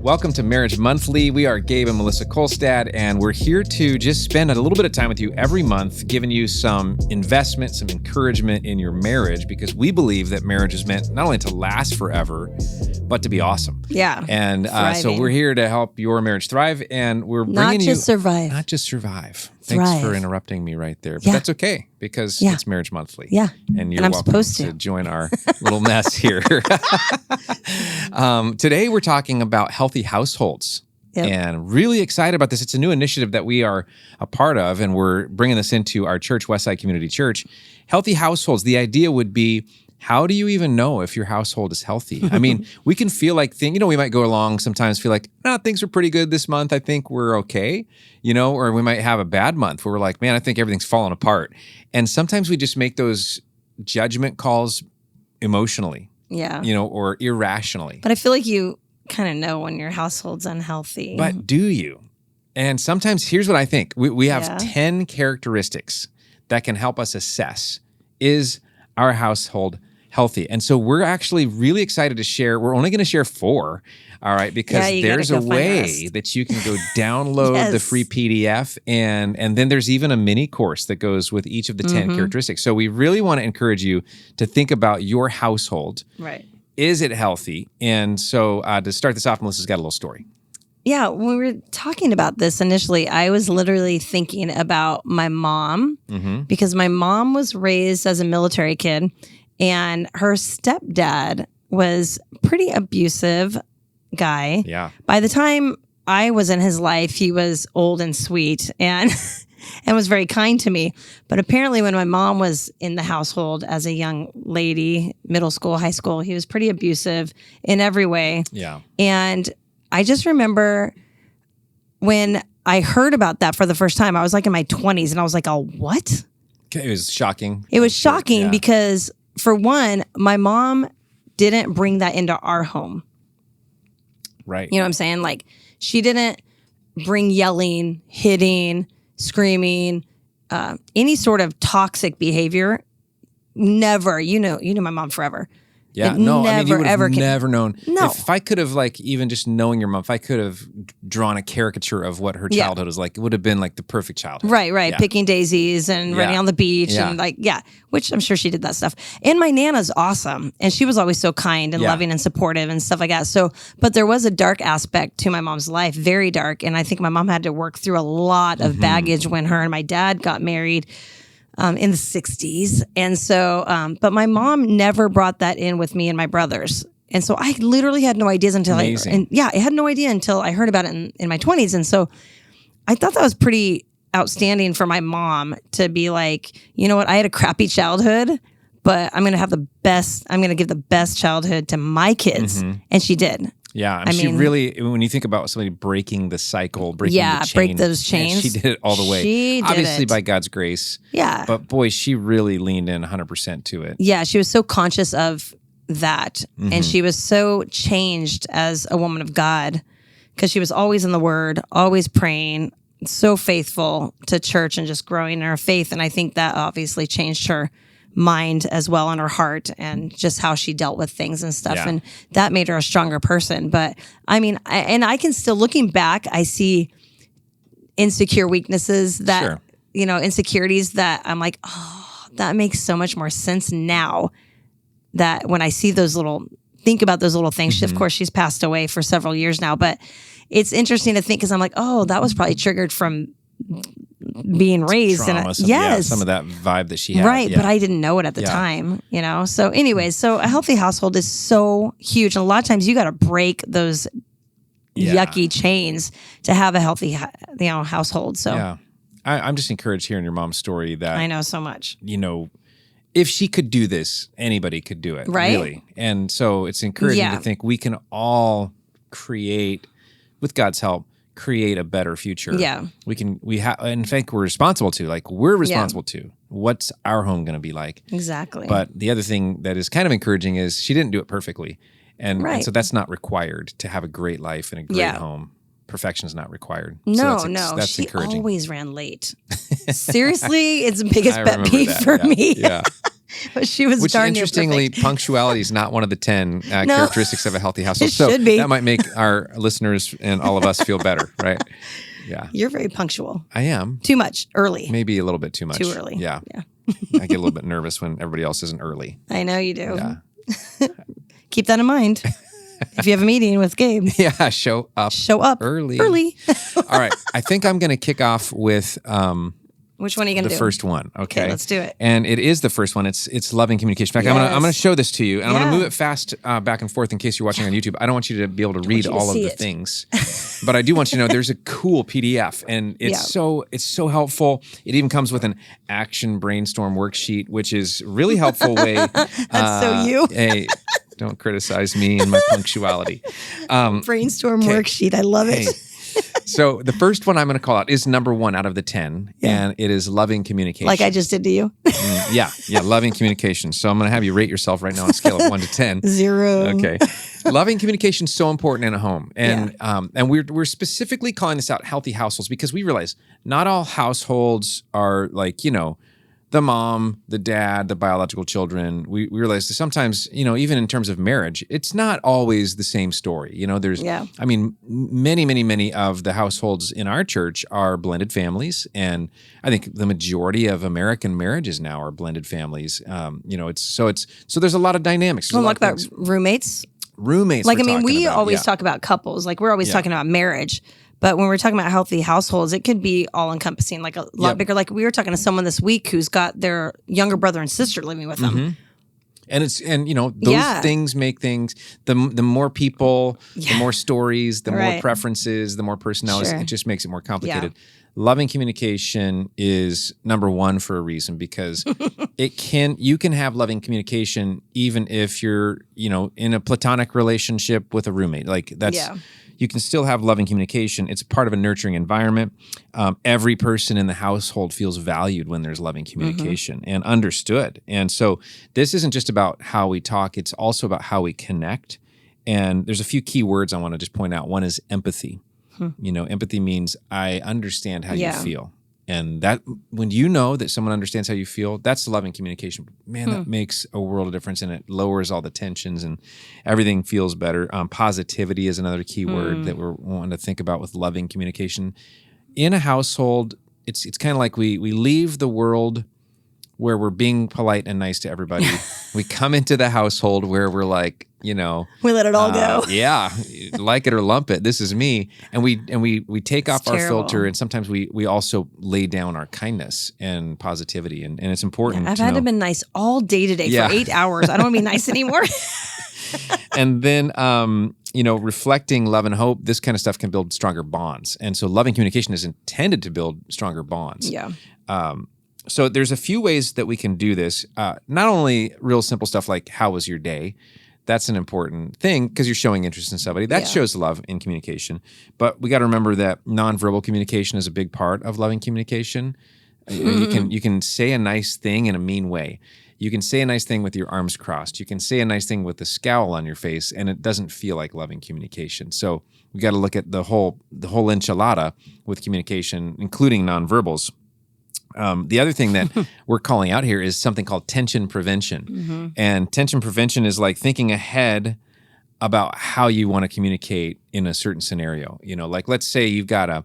Welcome to Marriage Monthly. We are Gabe and Melissa Kolstad, and we're here to just spend a little bit of time with you every month, giving you some investment, some encouragement in your marriage, because we believe that marriage is meant not only to last forever, but to be awesome. Yeah. And so we're here to help your marriage thrive, and we're bringing you... survive. Not just survive. Thrive. Thanks for interrupting me right there. But that's okay, because it's Marriage Monthly. Yeah. And you're welcome to join our little mess here. Today, we're talking about healthy households. Yep. And really excited about this. It's a new initiative that we are a part of, and we're bringing this into our church, Westside Community Church. Healthy households. The idea would be, how do you even know if your household is healthy? I mean, we can feel like we might go along sometimes, feel like, things are pretty good this month. I think we're okay, or we might have a bad month where we're like, man, I think everything's falling apart. And sometimes we just make those judgment calls emotionally, or irrationally. But I feel like you kind of know when your household's unhealthy. But do you? And sometimes, here's what I think. We have 10 characteristics that can help us assess, is our household healthy? And so we're actually really excited to share. We're only going to share 4, all right? Because there's a way that you can go download the free PDF, and then there's even a mini course that goes with each of the 10 characteristics. So we really want to encourage you to think about your household. Right. Is it healthy? And so to start this off, Melissa's got a little story. Yeah, when we were talking about this initially, I was literally thinking about my mom, because my mom was raised as a military kid, and her stepdad was pretty abusive guy. Yeah. By the time I was in his life, he was old and sweet and and was very kind to me. But apparently when my mom was in the household as a young lady, middle school, high school, he was pretty abusive in every way. Yeah. And I just remember when I heard about that for the first time, I was like in my 20s, and I was like, oh, what? It was shocking. It was shocking because, for one, my mom didn't bring that into our home. Right. You know what I'm saying? Like, she didn't bring yelling, hitting, screaming, any sort of toxic behavior. Never. You know my mom forever. Yeah, It no, I mean, you never, would have ever never known. No. If I could have, even just knowing your mom, if I could have drawn a caricature of what her childhood was like, it would have been like the perfect childhood. Right. Yeah. Picking daisies and running on the beach and which I'm sure she did that stuff. And my Nana's awesome. And she was always so kind and loving and supportive and stuff like that. So, but there was a dark aspect to my mom's life, very dark. And I think my mom had to work through a lot of baggage when her and my dad got married. In the 60s. And so, but my mom never brought that in with me and my brothers. And so I literally had no ideas until I had no idea until I heard about it in my 20s. And so I thought that was pretty outstanding for my mom to be like, you know what, I had a crappy childhood, but I'm going to give the best childhood to my kids. And she did. Yeah, and she really, when you think about somebody breaking the cycle, the chain, break those chains. She did it all the way. She did Obviously it. by God's grace. Yeah. But boy, she really leaned in 100% to it. Yeah, she was so conscious of that. And she was so changed as a woman of God, because she was always in the Word, always praying, so faithful to church and just growing in her faith. And I think that obviously changed her mind as well, in her heart, and just how she dealt with things and stuff. And that made her a stronger person. But I mean, I can still, looking back, I see insecure weaknesses that, insecurities that I'm like, oh, that makes so much more sense now, that when I see think about those little things. Of course, she's passed away for several years now, but it's interesting to think, because I'm like, oh, that was probably triggered from being raised. Trauma, some of that vibe that she had. Right, but I didn't know it at the time, So anyways, so a healthy household is so huge. And a lot of times you got to break those yucky chains to have a healthy household. So I'm just encouraged hearing your mom's story that I know so much. If she could do this, anybody could do it. Right. Really. And so it's encouraging to think we can all create, with God's help, create a better future. Yeah. In fact, we're responsible to, we're responsible to. What's our home going to be like? Exactly. But the other thing that is kind of encouraging is she didn't do it perfectly. And so that's not required to have a great life and a great home. Perfection is not required. No, that's she encouraging. Always ran late. Seriously, it's the biggest pet peeve for me. Yeah. But she was Which, darn near interestingly, perfect. punctuality is not one of the 10 characteristics of a healthy household. It should be. That might make our listeners and all of us feel better, right? Yeah. You're very punctual. I am. Too much. Early. Maybe a little bit too much. Too early. Yeah. Yeah. I get a little bit nervous when everybody else isn't early. I know you do. Yeah. Keep that in mind. If you have a meeting with Gabe, Yeah. Show up early. All right. I think I'm going to kick off with Which one are you going to the do? first one. Okay. Let's do it. And it is the first one. It's loving communication. In fact, I'm going to show this to you, and I'm going to move it fast back and forth in case you're watching on YouTube. I don't want you to be able to read all of the things, but I do want you to know there's a cool PDF, and it's so helpful. It even comes with an action brainstorm worksheet, which is really helpful way. That's so you. Hey, don't criticize me and my punctuality. Brainstorm worksheet. I love it. So the first one I'm going to call out is number 1 out of the 10, and it is loving communication. Like I just did to you. Yeah, loving communication. So I'm going to have you rate yourself right now on a scale of 1 to 10. 0. Okay. Loving communication is so important in a home. And we're specifically calling this out healthy households because we realize not all households are like, the mom, the dad, the biological children. We realize that sometimes, even in terms of marriage, it's not always the same story. There's, I mean, many of the households in our church are blended families. And I think the majority of American marriages now are blended families. So there's a lot of dynamics. Well, talk about roommates. Like, we always talk about couples. Like, we're always talking about marriage. But when we're talking about healthy households, it can be all encompassing, like a lot bigger. Like we were talking to someone this week who's got their younger brother and sister living with them. And those things make things, the more people, the more stories, the more preferences, the more personalities, it just makes it more complicated. Yeah. Loving communication is number 1 for a reason because you can have loving communication even if you're, in a platonic relationship with a roommate. Like you can still have loving communication. It's part of a nurturing environment. Every person in the household feels valued when there's loving communication and understood. And so this isn't just about how we talk. It's also about how we connect. And there's a few key words I want to just point out. One is empathy. Empathy means I understand how you feel. And that when you know that someone understands how you feel, that's loving communication. Man, that makes a world of difference, and it lowers all the tensions and everything feels better. Positivity is another key word that we're wanting to think about with loving communication. In a household, it's kind of like we leave the world where we're being polite and nice to everybody. We come into the household where we're like, we let it all go. Yeah, like it or lump it. This is me, and we take off our filter, and sometimes we also lay down our kindness and positivity, and it's important. Yeah, I've had to be nice all day today for 8 hours. I don't want to be nice anymore. And then, reflecting love and hope, this kind of stuff can build stronger bonds, and so loving communication is intended to build stronger bonds. Yeah. So there's a few ways that we can do this. Not only real simple stuff like, how was your day? That's an important thing because you're showing interest in somebody. That shows love in communication. But we got to remember that nonverbal communication is a big part of loving communication. You can say a nice thing in a mean way. You can say a nice thing with your arms crossed. You can say a nice thing with a scowl on your face, and it doesn't feel like loving communication. So we got to look at the whole enchilada with communication, including nonverbals. The other thing that we're calling out here is something called tension prevention. And tension prevention is like thinking ahead about how you want to communicate in a certain scenario. Like let's say you've got a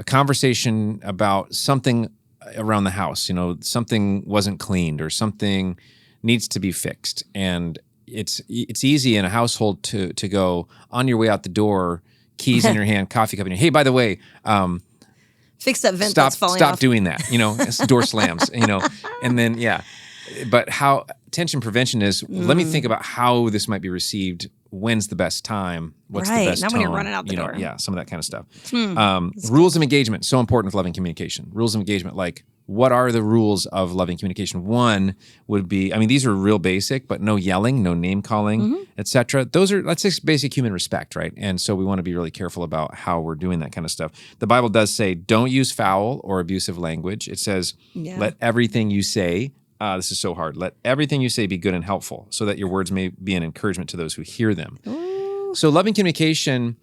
conversation about something around the house, something wasn't cleaned or something needs to be fixed. And it's easy in a household to go on your way out the door, keys in your hand, coffee cup in your hand. Hey, by the way, fix that vent that's falling off. Stop doing that. Door slams, and then, but how tension prevention is, let me think about how this might be received. When's the best time? What's the best not tone? When you're running out the door. Yeah, some of that kind of stuff. Rules of engagement, so important with loving communication. Rules of engagement, like what are the rules of loving communication? One would be, these are real basic, but no yelling, no name calling, etc. That's just basic human respect, right? And so we want to be really careful about how we're doing that kind of stuff. The Bible does say, don't use foul or abusive language. It says, let everything you say, this is so hard, let everything you say be good and helpful so that your words may be an encouragement to those who hear them. Ooh. So loving communication,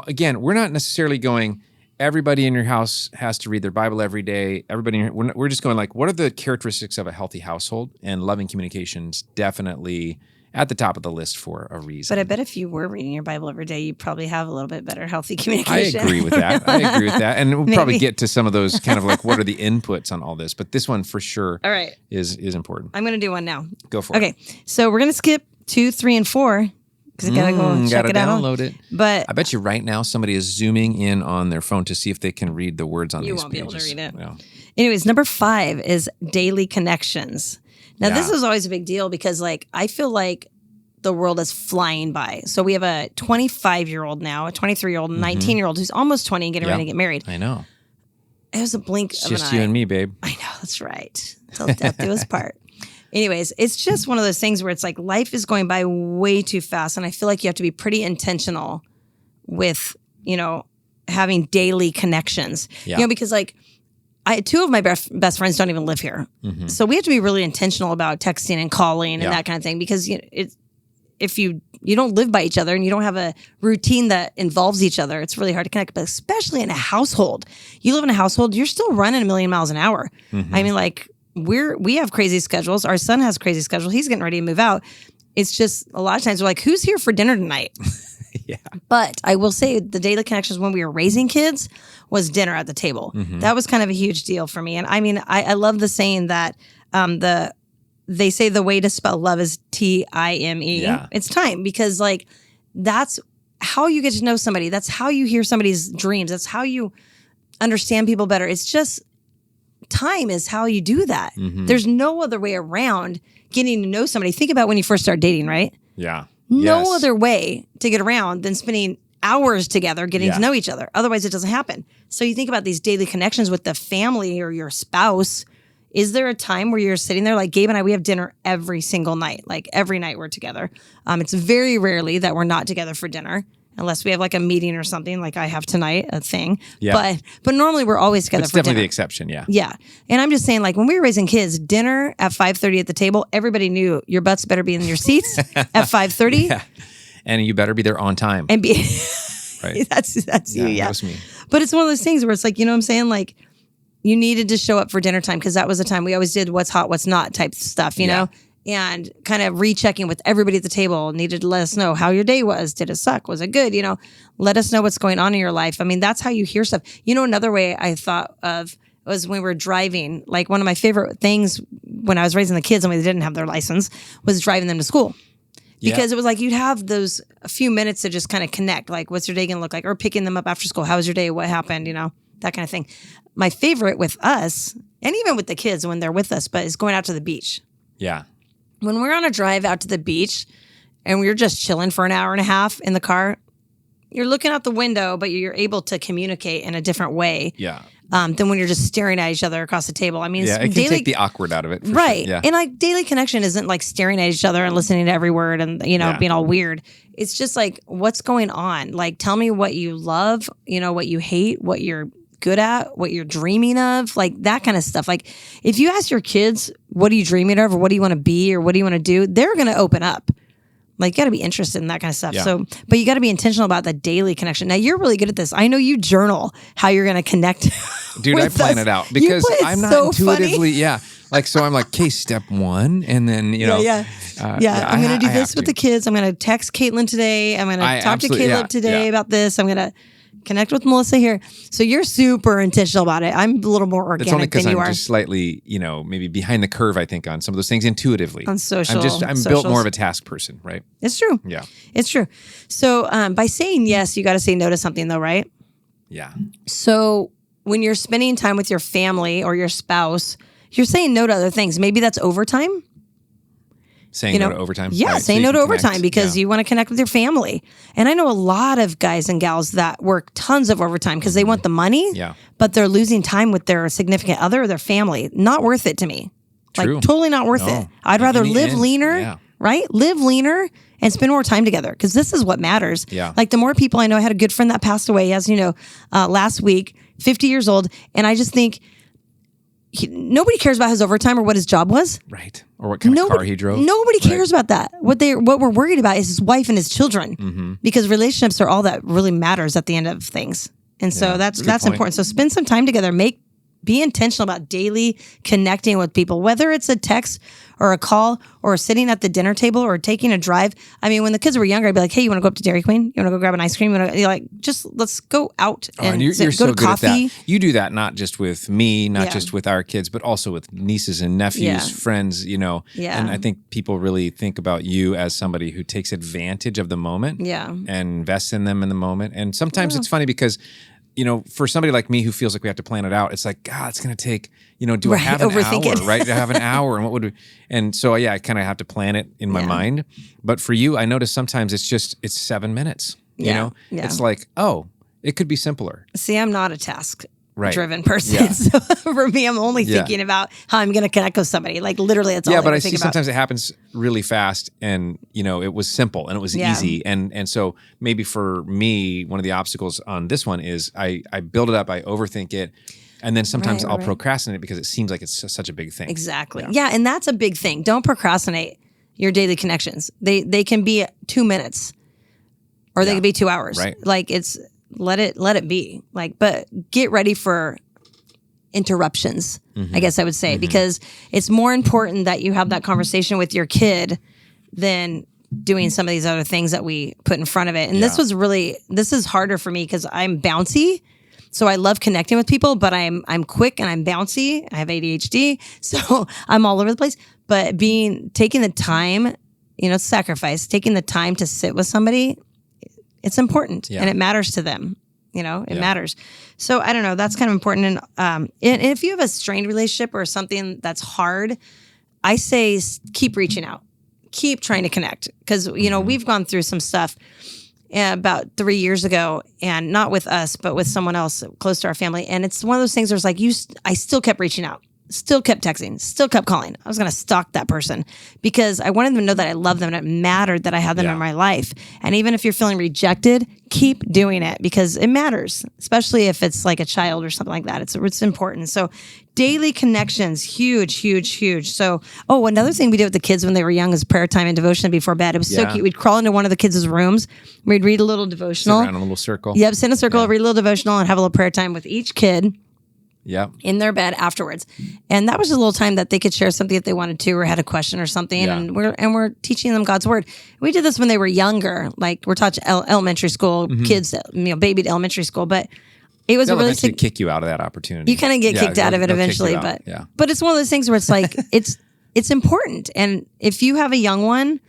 again, we're not necessarily going, everybody in your house has to read their Bible every day. We're just going like, what are the characteristics of a healthy household? And loving communications definitely at the top of the list for a reason. But I bet if you were reading your Bible every day, you probably have a little bit better healthy communication. I agree with that. And we'll probably get to some of those kind of like, what are the inputs on all this? But this one for sure is important. I'm going to do one now. Go for it. Okay. So we're going to skip 2, 3, and 4 because I got to go check it out. Download it. But I bet you right now somebody is zooming in on their phone to see if they can read the words on these pages. You won't be able to read it. No. Anyways, number 5 is daily connections. Now, this is always a big deal because like I feel like the world is flying by. So we have a 25-year-old now, a 23-year-old, a 19-year-old who's almost 20 and getting ready to get married. I know. It was a blink of an eye. Just you and me, babe. I know, that's right. Till death do us part. Anyways, it's just one of those things where it's like life is going by way too fast. And I feel like you have to be pretty intentional with, having daily connections. Yeah. Because like 2 of my best friends don't even live here. Mm-hmm. So we have to be really intentional about texting and calling and that kind of thing because if you don't live by each other and you don't have a routine that involves each other, it's really hard to connect. But especially in a household, you live in a household, you're still running a million miles an hour. Mm-hmm. I mean, like we have crazy schedules. Our son has crazy schedule. He's getting ready to move out. It's just a lot of times we're like, who's here for dinner tonight? Yeah. But I will say the daily connections when we were raising kids was dinner at the table. Mm-hmm. That was kind of a huge deal for me. And I mean, I love the saying that they say the way to spell love is time. Yeah. It's time because like that's how you get to know somebody. That's how you hear somebody's dreams. That's how you understand people better. It's just time is how you do that. Mm-hmm. There's no other way around getting to know somebody. Think about when you first start dating, right? Yeah. No other way to get around than spending hours together getting to know each other. Otherwise, it doesn't happen. So you think about these daily connections with the family or your spouse. Is there a time where you're sitting there like Gabe and I, we have dinner every single night, like every night we're together. It's very rarely that we're not together for dinner unless we have like a meeting or something like I have tonight, a thing. Yeah. But normally we're always together for dinner. It's definitely the exception, yeah. Yeah. And I'm just saying like when we were raising kids, dinner at 5:30 at the table, everybody knew your butts better be in your seats at 5:30. Yeah. And you better be there on time. And be right. That's you, yeah. That was me. But it's one of those things where it's like, you know what I'm saying? Like you needed to show up for dinner time because that was the time we always did what's hot, what's not type stuff, you know? And kind of rechecking with everybody at the table, needed to let us know how your day was. Did it suck? Was it good? Let us know what's going on in your life. I mean, that's how you hear stuff. Another way I thought of was when we were driving. Like one of my favorite things when I was raising the kids and we didn't have their license was driving them to school. Because it was like you'd have those a few minutes to just kind of connect. Like, what's your day going to look like? Or picking them up after school. How was your day? What happened? That kind of thing. My favorite with us, and even with the kids when they're with us, but is going out to the beach. Yeah. When we're on a drive out to the beach and we're just chilling for an hour and a half in the car, you're looking out the window, but you're able to communicate in a different way than when you're just staring at each other across the table. I mean, it can take the awkward out of it. Right. Sure. Yeah. And like daily connection isn't like staring at each other and listening to every word and, being all weird. It's just like, what's going on? Like, tell me what you love, what you hate, what you're good at, what you're dreaming of, like that kind of stuff. Like if you ask your kids, what are you dreaming of or what do you want to be or what do you want to do? They're going to open up. Like you got to be interested in that kind of stuff. Yeah. So, but you got to be intentional about the daily connection. Now you're really good at this. I know you journal how you're going to connect. Dude, I plan it out because I'm not so intuitively, like, so I'm like, okay, step 1. And then, I'm going to do this with the kids. I'm going to text Caitlin today. I'm going to talk to Caleb today about this. I'm going to connect with Melissa here. So you're super intentional about it. I'm a little more organic than you are. It's only because I'm just slightly, maybe behind the curve, I think, on some of those things intuitively. On social. I'm built more of a task person, right? It's true. Yeah. It's true. So by saying yes, you got to say no to something though, right? Yeah. So when you're spending time with your family or your spouse, you're saying no to other things. Maybe that's overtime. Saying no to overtime? Yeah, right, saying no to overtime because you want to connect with your family. And I know a lot of guys and gals that work tons of overtime because they want the money, but they're losing time with their significant other or their family. Not worth it to me. True. Like totally not worth it. I'd rather live leaner, right? Live leaner and spend more time together because this is what matters. Yeah. Like the more people I know, I had a good friend that passed away, as you know, last week, 50 years old. And I just think, nobody cares about his overtime or what his job was. Right. Or what kind of car he drove. Nobody cares about that. What we're worried about is his wife and his children because relationships are all that really matters at the end of things. And so that's point. important. So spend some time together. Be intentional about daily connecting with people, whether it's a text or a call or sitting at the dinner table or taking a drive. I mean, when the kids were younger, I'd be like, hey, you want to go up to Dairy Queen? You want to go grab an ice cream? You're like, just let's go out and you're go so to good coffee. at that. You do that not just with me, not just with our kids, but also with nieces and nephews, friends, And I think people really think about you as somebody who takes advantage of the moment and invests in them in the moment. And sometimes it's funny because for somebody like me who feels like we have to plan it out, it's like, God, it's going to take, do I have an hour, right? To have an hour, and what would we? And so, I kind of have to plan it in my mind. But for you, I notice sometimes it's 7 minutes, It's like, oh, it could be simpler. See, I'm not a task-driven person. So for me, I'm only thinking about how I'm going to connect with somebody. Like literally, that's all I think about. Yeah, but I see sometimes it happens really fast, and it was simple and it was easy, and so maybe for me, one of the obstacles on this one is I build it up, I overthink it, and then sometimes I'll procrastinate because it seems like it's such a big thing. Exactly. Yeah, and that's a big thing. Don't procrastinate your daily connections. They can be 2 minutes, or they can be 2 hours. Right. Like let it be. But get ready for interruptions, I guess I would say, because it's more important that you have that conversation with your kid than doing some of these other things that we put in front of it. And this is harder for me because I'm bouncy. So I love connecting with people, but I'm quick and I'm bouncy. I have ADHD, so I'm all over the place. But taking the time, sacrifice, taking the time to sit with somebody, it's important and it matters to them. It matters. So I don't know. That's kind of important. And if you have a strained relationship or something that's hard, I say keep reaching out, keep trying to connect. Because, we've gone through some stuff about 3 years ago, and not with us, but with someone else close to our family. And it's one of those things where it's like, I still kept reaching out, still kept texting, still kept calling. I was going to stalk that person because I wanted them to know that I love them and it mattered that I had them in my life. And even if you're feeling rejected, keep doing it because it matters, especially if it's like a child or something like that. It's important. So daily connections, huge, huge, huge. So, another thing we did with the kids when they were young is prayer time and devotion before bed. It was so cute. We'd crawl into one of the kids' rooms. We'd read a little devotional. Sit around in a little circle. Yep, sit in a circle, read a little devotional, and have a little prayer time with each kid. Yeah, in their bed afterwards, and that was a little time that they could share something if they wanted to or had a question or something. Yeah. And we're teaching them God's word. We did this when they were younger, like we're taught elementary school kids, baby to elementary school. But it was they'll really eventually kick you out of that opportunity. You kind of get kicked out of it eventually, but it's one of those things where it's like it's important. And if you have a young one,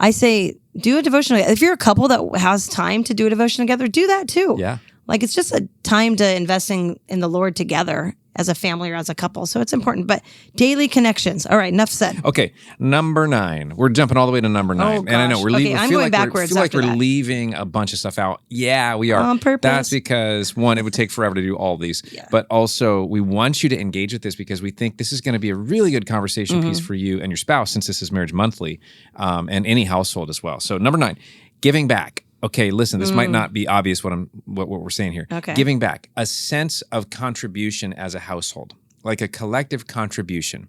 I say do a devotional. If you're a couple that has time to do a devotion together, do that too. Yeah. Like it's just a time to invest in the Lord together as a family or as a couple. So it's important. But daily connections. All right, enough said. Okay, number 9. We're jumping all the way to number 9. Oh, gosh. And I know we're leaving. I'm going backwards. I feel like we're that. leaving a bunch of stuff out. Yeah, we are. On purpose. That's because, one, it would take forever to do all of these. Yeah. But also, we want you to engage with this because we think this is going to be a really good conversation piece for you and your spouse, since this is Marriage Monthly, and any household as well. So number 9, giving back. Okay, listen, this might not be obvious what we're saying here. Okay. Giving back, a sense of contribution as a household, like a collective contribution.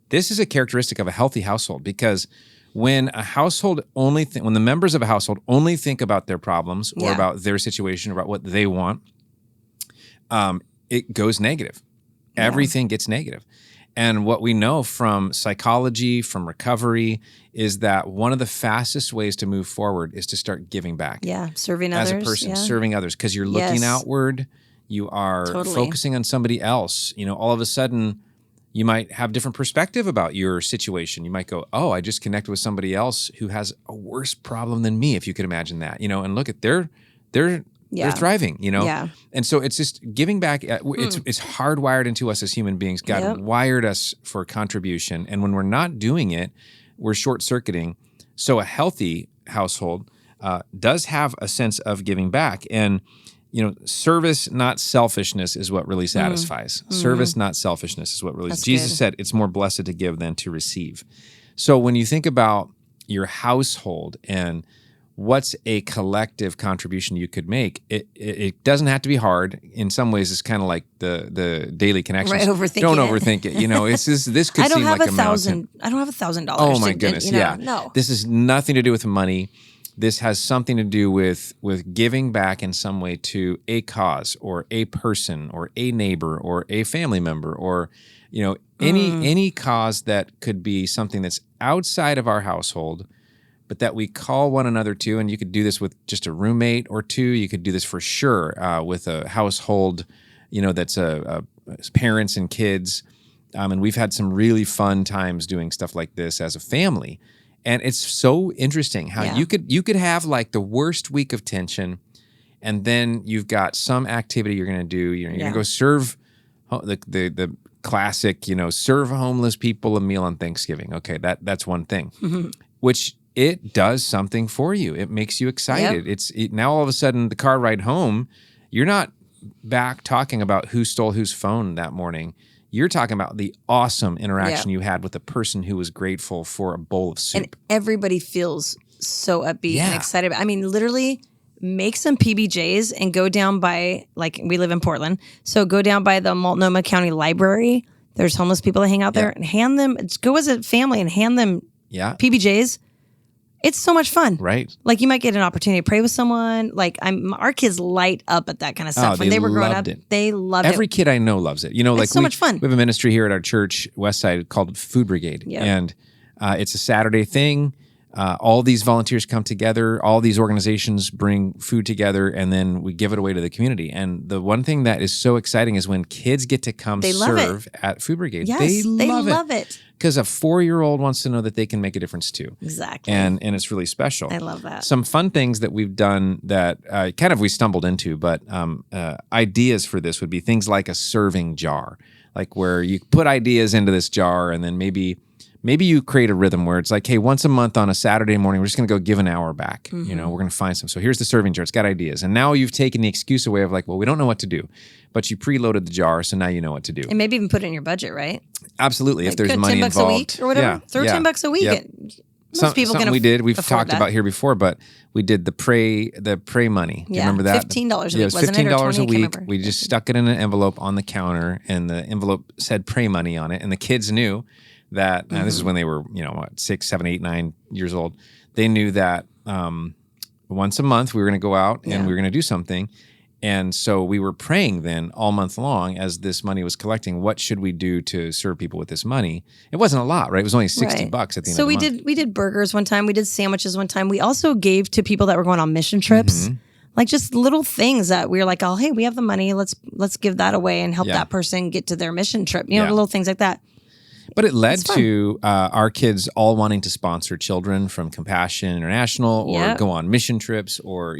This is a characteristic of a healthy household because when a household when the members of a household only think about their problems or about their situation or about what they want, it goes negative. Yeah. Everything gets negative. And what we know from psychology, from recovery, is that one of the fastest ways to move forward is to start giving back. Yeah, serving others. As a person, serving others, because you're looking outward, you are focusing on somebody else. All of a sudden, you might have different perspective about your situation. You might go, oh, I just connected with somebody else who has a worse problem than me, if you could imagine that. And look at they're thriving, Yeah. And so it's just giving back. It's hardwired into us as human beings. God wired us for contribution. And when we're not doing it, we're short-circuiting. So a healthy household does have a sense of giving back. And, service, not selfishness, is what really satisfies. Service, not selfishness, is what really. Jesus said it's more blessed to give than to receive. So when you think about your household and what's a collective contribution you could make, it doesn't have to be hard. In some ways, it's kind of like the daily connections. Right, Don't overthink it. It's just, this could seem like a mountain. I don't have $1,000. Oh my goodness, No. This has nothing to do with money. this has something to do with giving back in some way to a cause or a person or a neighbor or a family member or, any cause that could be something that's outside of our household, but that we call one another to. And you could do this with just a roommate or two. You could do this for sure with a household, that's parents and kids. And we've had some really fun times doing stuff like this as a family. And it's so interesting how you could have like the worst week of tension, and then you've got some activity you're going to do. You're going to go serve the classic, serve homeless people a meal on Thanksgiving. Okay, that's one thing, which it does something for you. It makes you excited. Yep. Now all of a sudden the car ride home, you're not back talking about who stole whose phone that morning. You're talking about the awesome interaction you had with the person who was grateful for a bowl of soup. And everybody feels so upbeat and excited. I mean, literally make some PBJs and go down by, like, we live in Portland, so go down by the Multnomah County Library. There's homeless people that hang out there, and hand them, go as a family and hand them PBJs. It's so much fun. Right. Like, you might get an opportunity to pray with someone. Like, our kids light up at that kind of stuff. When they were growing up, they loved it. Every kid I know loves it. It's so much fun. We have a ministry here at our church, Westside, called Food Brigade. Yep. And it's a Saturday thing. All these volunteers come together. All these organizations bring food together, and then we give it away to the community. And the one thing that is so exciting is when kids get to come serve at Food Brigade. Yes, they love it. Because a 4-year-old wants to know that they can make a difference too. Exactly. And it's really special. I love that. Some fun things that we've done that kind of we stumbled into, but ideas for this would be things like a serving jar, like where you put ideas into this jar, and then maybe you create a rhythm where it's like, hey, once a month on a Saturday morning, we're just going to go give an hour back. Mm-hmm. We're going to find some. So here's the serving jar. It's got ideas. And now you've taken the excuse away of like, well, we don't know what to do. But you preloaded the jar, so now you know what to do. And maybe even put it in your budget, right? Absolutely. Like, if there's money involved. $10 a week or whatever. Throw $10 a week. Yep. Most people can we did. We've talked that. About here before, but we did the pray money. Do you remember that? $15 a week. Yeah, it was $15 a week. We just stuck it in an envelope on the counter, and the envelope said pray money on it. And the kids knew that, this is when they were, 6, 7, 8, 9 years old. They knew that once a month we were going to go out and we were going to do something. And so we were praying then all month long as this money was collecting, what should we do to serve people with this money? It wasn't a lot, right? It was only $60 at the end of the month. So we did burgers one time. We did sandwiches one time. We also gave to people that were going on mission trips. Mm-hmm. Like just little things that we were like, oh, hey, we have the money. Let's give that away and help that person get to their mission trip. Little things like that. But it led to our kids all wanting to sponsor children from Compassion International or go on mission trips or,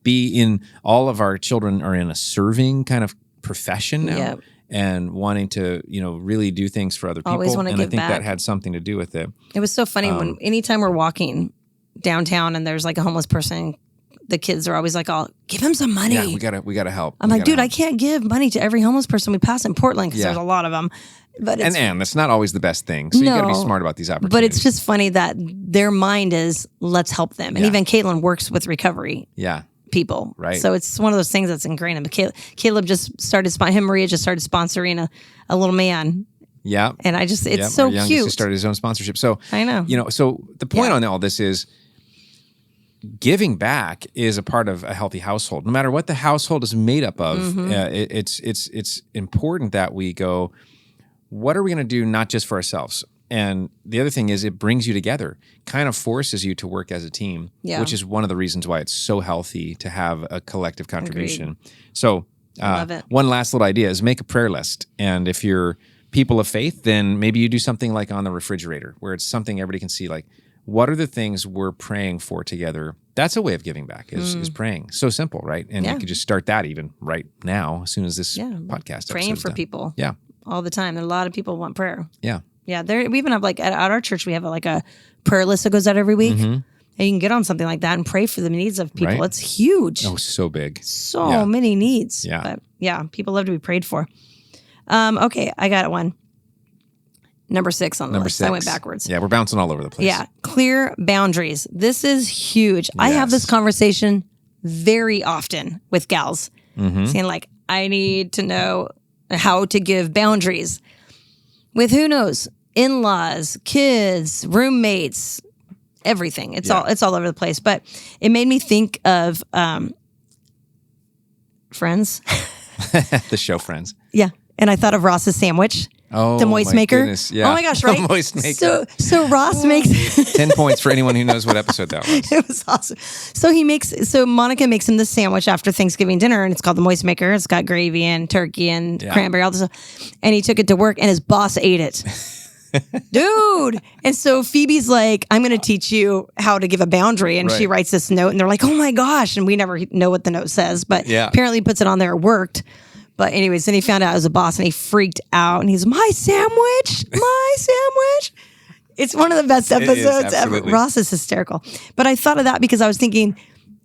be in, all of our children are in a serving kind of profession now and wanting to, really do things for other people. Always want to give I think back. that had something to do with it. It was so funny when anytime we're walking downtown and there's like a homeless person, the kids are always like, "Oh, give him some money." Yeah, we gotta help. I'm like, dude, I can't give money to every homeless person we pass in Portland because there's a lot of them. But and that's not always the best thing. So you got to be smart about these opportunities. But it's just funny that their mind is, let's help them. And even Caitlin works with recovery people. Right. So it's one of those things that's ingrained in him. Caleb just started, him and Maria just started sponsoring a little man. Yeah. And it's so cute. He started his own sponsorship. So I know. So the point on all this is, giving back is a part of a healthy household. No matter what the household is made up of, it's important that we go, what are we going to do not just for ourselves? And the other thing is it brings you together, kind of forces you to work as a team, which is one of the reasons why it's so healthy to have a collective contribution. Agreed. So one last little idea is make a prayer list. And if you're people of faith, then maybe you do something like on the refrigerator where it's something everybody can see, like, what are the things we're praying for together? That's a way of giving back is praying. So simple, right? And you could just start that even right now as soon as this podcast praying for people. Yeah. All the time. And a lot of people want prayer. Yeah. Yeah. We even have at our church, we have a prayer list that goes out every week. Mm-hmm. And you can get on something like that and pray for the needs of people. Right. It's huge. Oh, so big. So many needs. Yeah. But people love to be prayed for. Okay. I got one. Number 6 on the list. 6. I went backwards. Yeah, we're bouncing all over the place. Yeah. Clear boundaries. This is huge. Yes. I have this conversation very often with gals saying like, I need to know how to give boundaries with who knows, in-laws, kids, roommates, everything. It's all over the place. But it made me think of Friends. The show Friends. Yeah. And I thought of Ross's sandwich. Oh, the moist maker. Goodness, yeah. Oh my gosh, right? The moist maker. So Ross makes 10 points for anyone who knows what episode that was. It was awesome. So Monica makes him this sandwich after Thanksgiving dinner, and it's called the moist maker. It's got gravy and turkey and cranberry, all this stuff. And he took it to work, and his boss ate it. Dude. And so Phoebe's like, I'm going to teach you how to give a boundary. And she writes this note, and they're like, oh my gosh. And we never know what the note says, but apparently puts it on there. It worked. But anyways, then he found out it was a boss, and he freaked out, and he's, my sandwich. It's one of the best episodes ever. Ross is hysterical. But I thought of that because I was thinking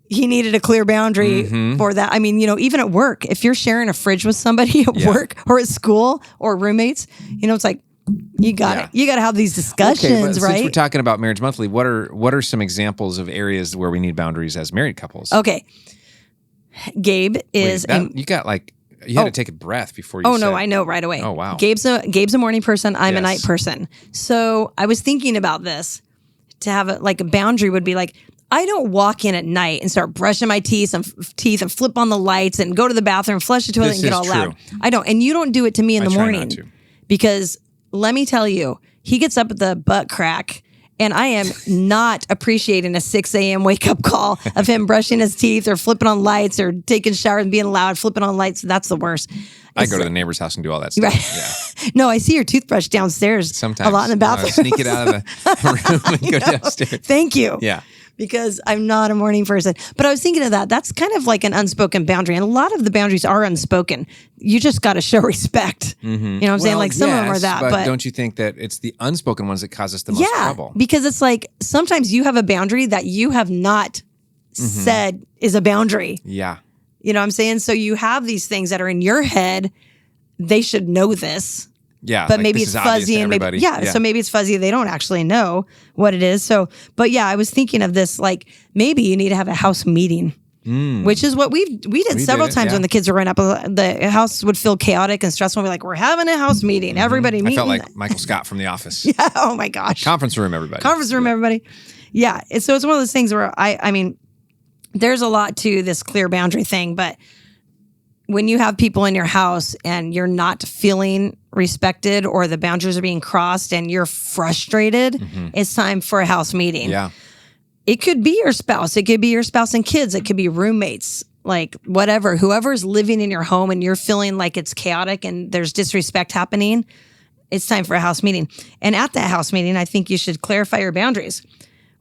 he needed a clear boundary for that. I mean, even at work, if you're sharing a fridge with somebody at work or at school or roommates, it's like, you got it. You got to have these discussions, right? Since we're talking about Marriage Monthly, what are some examples of areas where we need boundaries as married couples? Okay. Gabe is... you got like... You had to take a breath before you said... no, I know right away. Oh, wow. Gabe's a morning person. I'm a night person. So I was thinking about this. To have a boundary would be like, I don't walk in at night and start brushing my teeth and flip on the lights and go to the bathroom, flush the toilet, and get all loud. I don't. And you don't do it to me in the morning. Because let me tell you, he gets up at the butt crack. And I am not appreciating a 6 a.m. wake-up call of him brushing his teeth or flipping on lights or taking showers and being loud, flipping on lights. That's the worst. I go to the neighbor's house and do all that stuff. Right. Yeah. No, I see your toothbrush downstairs sometimes. A lot in the bathroom. Sneak it out of the room and go downstairs. Thank you. Yeah. Because I'm not a morning person. But I was thinking of that. That's kind of like an unspoken boundary. And a lot of the boundaries are unspoken. You just got to show respect. You know what I'm saying? Like some of them are that. But don't you think that it's the unspoken ones that cause us the most trouble? Because it's like sometimes you have a boundary that you have not said is a boundary. Yeah. You know what I'm saying? So you have these things that are in your head. They should know this. Yeah, but maybe it's fuzzy and maybe so maybe it's fuzzy. They don't actually know what it is. So, but yeah, I was thinking of this. Like maybe you need to have a house meeting, which is what we did several times when the kids were growing up. The house would feel chaotic and stressful. We're like, we're having a house meeting. Everybody meeting. I felt like Michael Scott from The Office. Yeah. Oh my gosh. Conference room, everybody. Everybody. Yeah. So it's one of those things where I mean, there's a lot to this clear boundary thing, but when you have people in your house and you're not feeling respected or the boundaries are being crossed and you're frustrated, it's time for a house meeting. Yeah. It could be your spouse. It could be your spouse and kids. It could be roommates, like whatever. Whoever's living in your home and you're feeling like it's chaotic and there's disrespect happening, it's time for a house meeting. And at that house meeting, I think you should clarify your boundaries.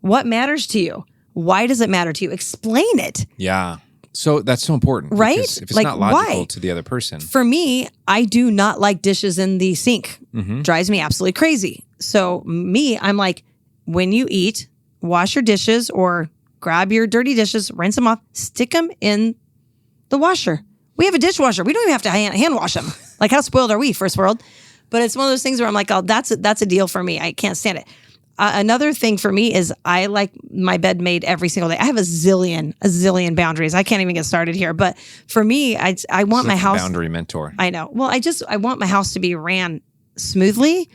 What matters to you? Why does it matter to you? Explain it. Yeah. So that's so important, right? If it's not logical to the other person. For me, I do not like dishes in the sink. Drives me absolutely crazy. So I'm like, when you eat, wash your dishes or grab your dirty dishes, rinse them off, stick them in the washer. We have a dishwasher. We don't even have to hand wash them. Like how spoiled are we, first world? But it's one of those things where I'm like, oh, that's a deal for me. I can't stand it. Another thing for me is I like my bed made every single day. I have a zillion boundaries. I can't even get started here. But for me, I want my house. Boundary mentor. I know. Well, I want my house to be ran smoothly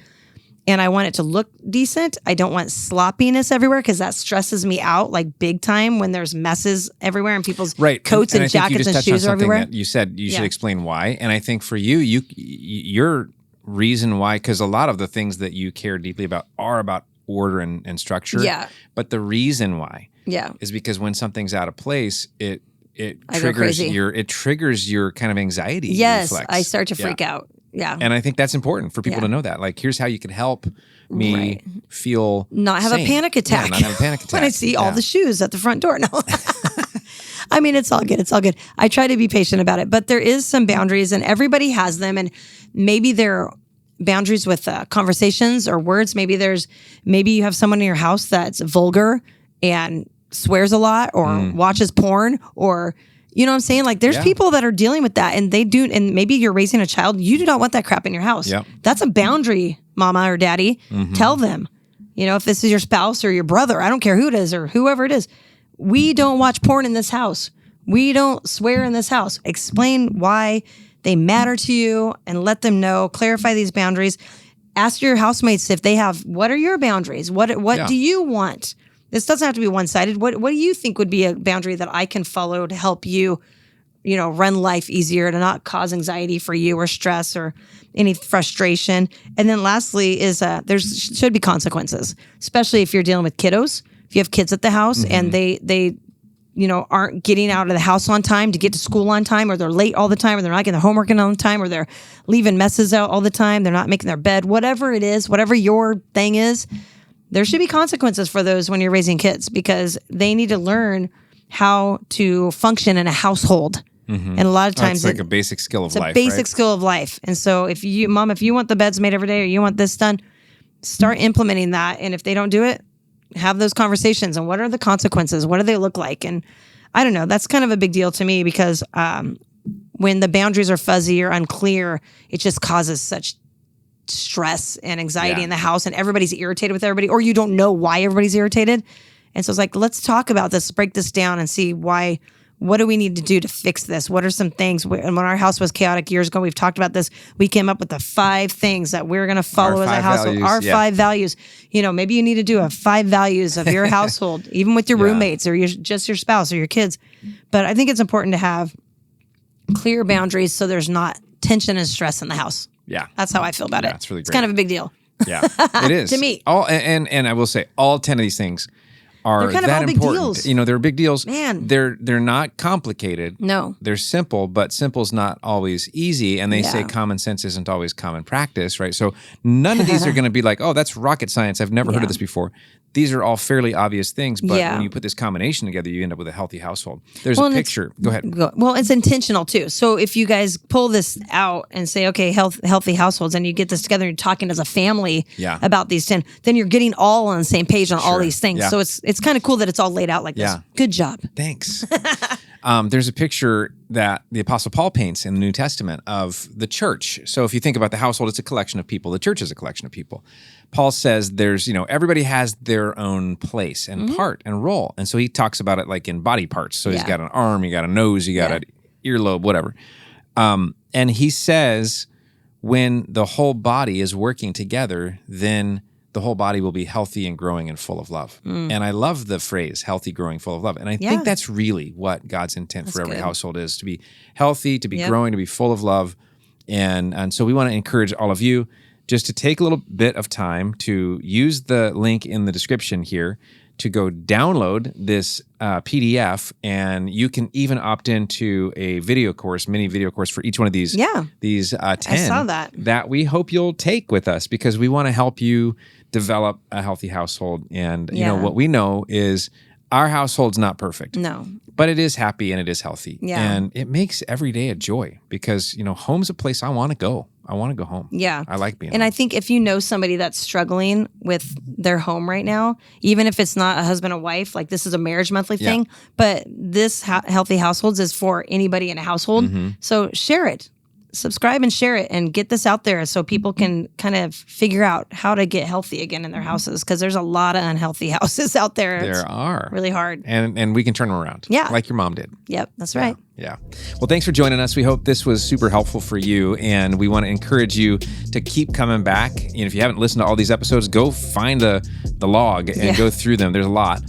and I want it to look decent. I don't want sloppiness everywhere because that stresses me out like big time when there's messes everywhere and people's coats and jackets and shoes are everywhere. You said you should explain why. And I think for your reason why, because a lot of the things that you care deeply about are about order and structure. Yeah. But the reason why is because when something's out of place, it triggers your kind of anxiety. Yes. reflex. I start to freak out. Yeah. And I think that's important for people to know that. Like, here's how you can help me feel not have sane. a panic attack. Yeah, not have a panic attack. When I see all the shoes at the front door. No. I mean, it's all good. It's all good. I try to be patient about it, but there is some boundaries and everybody has them. And maybe they're boundaries with conversations or words. Maybe you have someone in your house that's vulgar and swears a lot or watches porn or, you know what I'm saying? Like there's people that are dealing with that and they do. And maybe you're raising a child. You do not want that crap in your house. Yep. That's a boundary, mama or daddy. Tell them, if this is your spouse or your brother, I don't care who it is or whoever it is. We don't watch porn in this house. We don't swear in this house. Explain why they matter to you and let them know, clarify these boundaries. Ask your housemates if they have, what are your boundaries? What do you want? This doesn't have to be one-sided. What do you think would be a boundary that I can follow to help you, run life easier, to not cause anxiety for you or stress or any frustration? And then lastly is there should be consequences, especially if you're dealing with kiddos. If you have kids at the house and they aren't getting out of the house on time to get to school on time, or they're late all the time, or they're not getting their homework in on time, or they're leaving messes out all the time, they're not making their bed, whatever it is, whatever your thing is, there should be consequences for those when you're raising kids, because they need to learn how to function in a household. And a lot of times it's like a basic skill of life. It's a basic skill of life. And so if you want the beds made every day, or you want this done, start implementing that. And if they don't do it, have those conversations. And what are the consequences? What do they look like? And I don't know, that's kind of a big deal to me, because when the boundaries are fuzzy or unclear, it just causes such stress and anxiety in the house, and everybody's irritated with everybody, or you don't know why everybody's irritated. And so it's like, let's talk about this, break this down, and see what do we need to do to fix this? What are some things? And when our house was chaotic years ago, we've talked about this. We came up with the 5 things that we're going to follow as a household. Our 5 values. Maybe you need to do a 5 values of your household, even with your roommates or just your spouse or your kids. But I think it's important to have clear boundaries so there's not tension and stress in the house. Yeah. That's how I feel about it. It's really great. It's kind of a big deal. Yeah, it is. To me. And I will say, all 10 of these things are They're kind of that all big important. deals. They're big deals. Man. They're not complicated. No. They're simple, but simple's not always easy. And they say common sense isn't always common practice, right? So none of these are going to be like, oh, that's rocket science. I've never heard of this before. These are all fairly obvious things, but when you put this combination together, you end up with a healthy household. There's a picture. Go ahead. Well, it's intentional too. So if you guys pull this out and say, okay, healthy households, and you get this together and you're talking as a family about these 10, then you're getting all on the same page on all these things. Yeah. So it's kind of cool that it's all laid out like this. Good job. Thanks. There's a picture that the Apostle Paul paints in the New Testament of the church. So if you think about the household, it's a collection of people. The church is a collection of people. Paul says there's, everybody has their own place and part and role. And so he talks about it like in body parts. So he's got an arm, you got a nose, you got an earlobe, whatever. And he says when the whole body is working together, then the whole body will be healthy and growing and full of love. And I love the phrase, healthy, growing, full of love. And I think that's really what God's intent for every household is, to be healthy, to be growing, to be full of love. And so we want to encourage all of you just to take a little bit of time to use the link in the description here to go download this PDF, and you can even opt into a mini video course for each one of these 10 I saw that we hope you'll take with us, because we want to help you develop a healthy household. And what we know is our household's not perfect. No. But it is happy and it is healthy. Yeah. And it makes every day a joy, because, home's a place I want to go. I want to go home. Yeah. I like being And home. I think if you know somebody that's struggling with their home right now, even if it's not a husband and wife, like this is a marriage monthly thing, but this Healthy Households is for anybody in a household. So share it. Subscribe and share it and get this out there so people can kind of figure out how to get healthy again in their houses, because there's a lot of unhealthy houses out there. There are. Really hard. And we can turn them around. Yeah. Like your mom did. Yep, that's right. Yeah. Well, thanks for joining us. We hope this was super helpful for you, and we want to encourage you to keep coming back. If you haven't listened to all these episodes, go find the log and go through them. There's a lot.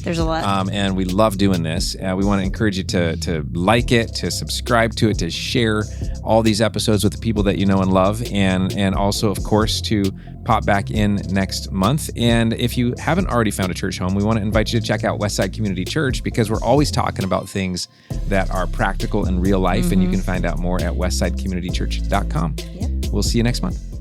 And we love doing this. We want to encourage you to like it, to subscribe to it, to share all these episodes with the people that you know and love, and also, of course, to pop back in next month. And if you haven't already found a church home, we want to invite you to check out Westside Community Church, because we're always talking about things that are practical in real life, and you can find out more at westsidecommunitychurch.com. We'll see you next month.